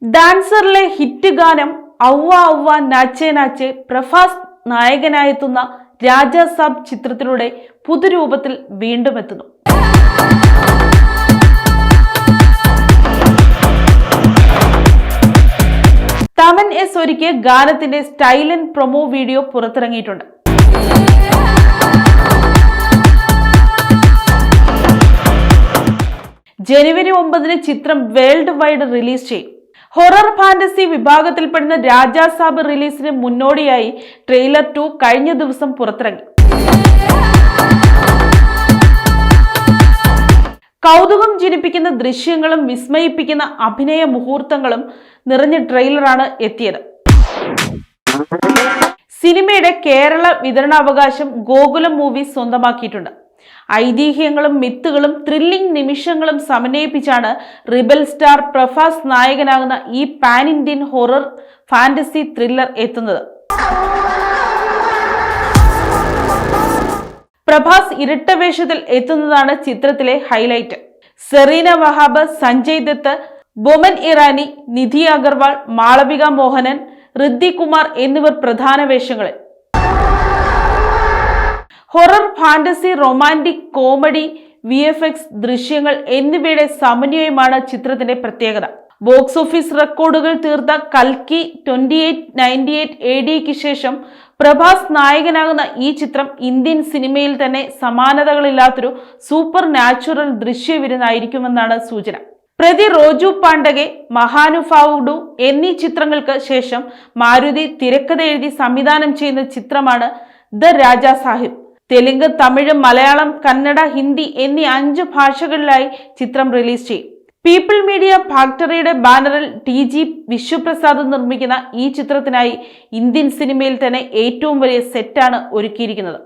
ഡാൻസറിലെ hit ഗാനം ഔവ ഔവ നാച്ചേ നാച്ചേ പ്രഭാസ് നായകനായെത്തുന്ന രാജാ സാബ് ചിത്രത്തിലൂടെ പുതുരൂപത്തിൽ വീണ്ടും എത്തുന്നു. തമൻ എസ് ഒരുക്കിയ ഗാനത്തിന്റെ സ്റ്റൈലൻ പ്രൊമോ വീഡിയോ പുറത്തിറങ്ങിയിട്ടുണ്ട്. ജനുവരി 9 ചിത്രം വേൾഡ് വൈഡ് റിലീസ് ചെയ്യും. ഹൊറർ ഫാന്റസി വിഭാഗത്തിൽപ്പെടുന്ന രാജാ സാബ് റിലീസിന് മുന്നോടിയായി ട്രെയിലർ 2 കഴിഞ്ഞ ദിവസം പുറത്തിറങ്ങി. കൗതുകം ജനിപ്പിക്കുന്ന ദൃശ്യങ്ങളും വിസ്മയിപ്പിക്കുന്ന അഭിനയ മുഹൂർത്തങ്ങളും നിറഞ്ഞ ട്രെയിലറാണ് എത്തിയത്. സിനിമയുടെ കേരള വിതരണാവകാശം ഗോകുലം മൂവീസ് സ്വന്തമാക്കിയിട്ടുണ്ട്. ഐതിഹ്യങ്ങളും മിത്തുകളും ത്രില്ലിംഗ് നിമിഷങ്ങളും സമന്വയിപ്പിച്ചാണ് റിബൽ സ്റ്റാർ പ്രഭാസ് നായകനാകുന്ന ഈ pan Indian horror fantasy thriller എത്തുന്നത്. പ്രഭാസ് ഇരട്ട വേഷത്തിൽ എത്തുന്നതാണ് ചിത്രത്തിലെ ഹൈലൈറ്റ്. സെറീന വഹാബ്, സഞ്ജയ് ദത്ത്, ബൊമൻ ഇറാനി, നിധി അഗർവാൾ, മാളവിക മോഹനൻ, ഋദ്ധി കുമാർ എന്നിവർ പ്രധാന വേഷങ്ങളിൽ. Horror, fantasy, romantic, comedy, VFX ദൃശ്യങ്ങൾ എന്നിവയുടെ സമന്വയമാണ് ചിത്രത്തിന്റെ പ്രത്യേകത. ബോക്സ് ഓഫീസ് റെക്കോർഡുകൾ തീർത്ത കൽക്കി 2898 AD ശേഷം പ്രഭാസ് നായകനാകുന്ന ഈ ചിത്രം ഇന്ത്യൻ സിനിമയിൽ തന്നെ സമാനതകളില്ലാത്തൊരു സൂപ്പർ നാച്ചുറൽ ദൃശ്യവിരുന്നായിരിക്കുമെന്നാണ് സൂചന. പ്രതി റോജു പാണ്ഡഗെ, മഹാനുഭാവുഡു എന്നീ ചിത്രങ്ങൾക്ക് ശേഷം മാരുതി തിരക്കഥ എഴുതി സംവിധാനം ചെയ്യുന്ന ചിത്രമാണ് ദ രാജാ സാഹിബ്. തെലുങ്ക്, തമിഴ്, മലയാളം, കന്നഡ, ഹിന്ദി എന്നീ 5 ഭാഷകളിലായി ചിത്രം റിലീസ് ചെയ്യും. പീപ്പിൾ മീഡിയ ഫാക്ടറിയുടെ ബാനറിൽ TG വിശ്വപ്രസാദ് നിർമ്മിക്കുന്ന ഈ ചിത്രത്തിനായി ഇന്ത്യൻ സിനിമയിൽ തന്നെ ഏറ്റവും വലിയ സെറ്റാണ് ഒരുക്കിയിരിക്കുന്നത്.